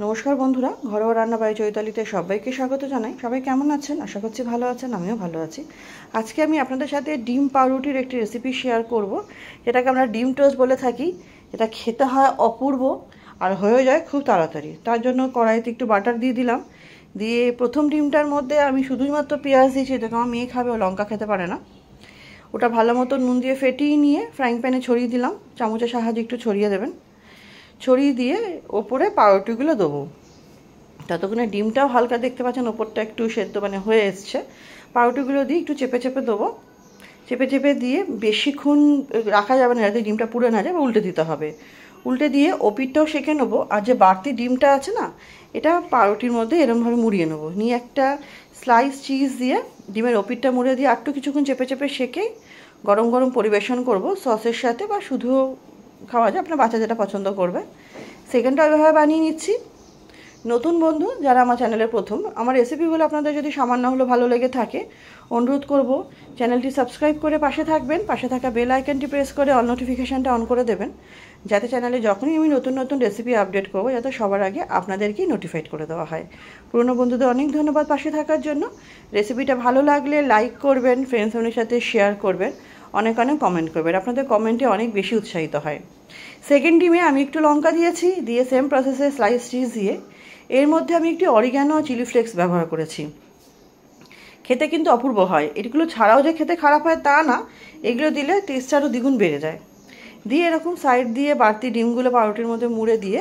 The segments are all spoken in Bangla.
নমস্কার বন্ধুরা, ঘরোয়া রান্না বাই চৈতালিতে সবাইকে স্বাগত জানাই। সবাই কেমন আছেন? আশা করছি ভালো আছেন, আমিও ভালো আছি। আজকে আমি আপনাদের সাথে ডিম পাউরুটির একটি রেসিপি শেয়ার করব, যেটাকে আমরা ডিম টোস্ট বলে থাকি। এটা খেতে হয় অপূর্ব আর হয়ে যায় খুব তাড়াতাড়ি। তার জন্য কড়াইতে একটু বাটার দিয়ে দিলাম, দিয়ে প্রথম ডিমটার মধ্যে আমি শুধুমাত্র পেঁয়াজ দিয়েছি, এটাকে আমার মেয়ে খাবে, ও লঙ্কা খেতে পারে না। ওটা ভালো মতো নুন দিয়ে ফেটিয়ে নিয়ে ফ্রাইং প্যানে ছড়িয়ে দিলাম, চামচের সাহায্যে একটু ছড়িয়ে দেবেন। ছড়িয়ে দিয়ে ওপরে পাউরুটিগুলো দেবো। ততক্ষণে ডিমটাও হালকা দেখতে পাচ্ছেন ওপরটা একটু সেদ্ধ হয়ে এসছে। পাউরুটিগুলো দিয়ে একটু চেপে চেপে দেবো। চেপে চেপে দিয়ে বেশিক্ষণ রাখা যাবে না, যাতে ডিমটা পুড়ে না যায়, বা উল্টে দিতে হবে। উল্টে দিয়ে ওপিটটাও সেঁকে নেবো। আর যে বাড়তি ডিমটা আছে না, এটা পাউরুটির মধ্যে এরমভাবে মুড়িয়ে নেবো। নিয়ে একটা স্লাইস চিজ দিয়ে ডিমের ওপিটটা মুড়িয়ে দিয়ে একটু কিছুক্ষণ চেপে চেপে সেঁকে গরম গরম পরিবেশন করব সসের সাথে, বা শুধু খাওয়া যায়, আপনার বাচ্চা যেটা পছন্দ করবে। সেকেন্ডটা ওইভাবে বানিয়ে নিচ্ছি। নতুন বন্ধু যারা আমার চ্যানেলের প্রথম, আমার রেসিপিগুলো আপনাদের যদি সামান্য হলেও ভালো লেগে থাকে, অনুরোধ করব চ্যানেলটি সাবস্ক্রাইব করে পাশে থাকবেন। পাশে থাকা বেল আইকনটি প্রেস করে অল নোটিফিকেশানটা অন করে দেবেন, যাতে চ্যানেলে যখনই আমি নতুন নতুন রেসিপি আপডেট করব, যাতে সবার আগে আপনাদেরকেই নোটিফাইড করে দেওয়া হয়। পুরনো বন্ধুদের অনেক ধন্যবাদ পাশে থাকার জন্য। রেসিপিটা ভালো লাগলে লাইক করবেন, ফ্রেন্ডস ফ্যামিলির সাথে শেয়ার করবেন, অনেক অনেক কমেন্ট করবেন। আপনাদের কমেন্টে অনেক বেশি উৎসাহিত হয়। সেকেন্ড ডিমে আমি একটু লঙ্কা দিয়েছি, দিয়ে সেম প্রসেসে স্লাইস চিজ দিয়ে এর মধ্যে আমি একটি অরিগ্যানো চিলি ফ্লেক্স ব্যবহার করেছি। খেতে কিন্তু অপূর্ব হয়। এগুলো ছাড়াও যে খেতে খারাপ হয় তা না, এগুলো দিলে টেস্ট আরও দ্বিগুণ বেড়ে যায়। দিয়ে এরকম সাইড দিয়ে বাড়তি ডিমগুলো পাউরুটির মধ্যে মুড়ে দিয়ে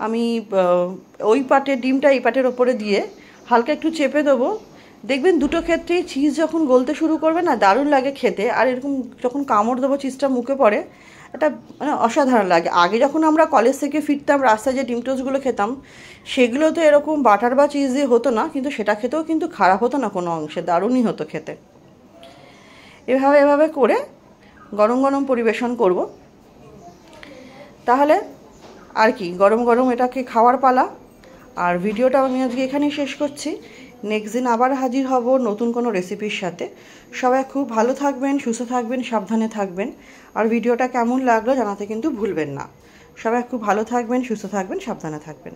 আমি ওই পাটের ডিমটা এই পাটের ওপরে দিয়ে হালকা একটু চেপে দেবো। দেখবেন দুটো ক্ষেত্রেই চিজ যখন গলতে শুরু করবে না, দারুণ লাগে খেতে। আর এরকম যখন কামড় দেবো চিজটা মুখে পড়ে, এটা অসাধারণ লাগে। আগে যখন আমরা কলেজ থেকে ফিরতাম, রাস্তায় যে ডিম টোস্টগুলো খেতাম, সেগুলো তো এরকম বাটার বা চিজ দিয়ে হতো না, কিন্তু সেটা খেতেও কিন্তু খারাপ হতো না কোনো অংশে, দারুণই হতো খেতে। এভাবে করে গরম গরম পরিবেশন করব। তাহলে আর কি, গরম গরম এটাকে খাওয়ার পালা। আর ভিডিওটা আমি আজকে এখানেই শেষ করছি। নেক্সট দিন আবার হাজির হব নতুন কোনো রেসিপির সাথে। সবাই খুব ভালো থাকবেন, সুস্থ থাকবেন, সাবধানে থাকবেন। আর ভিডিওটা কেমন লাগলো জানাতে কিন্তু ভুলবেন না। সবাই খুব ভালো থাকবেন, সুস্থ থাকবেন, সাবধানে থাকবেন।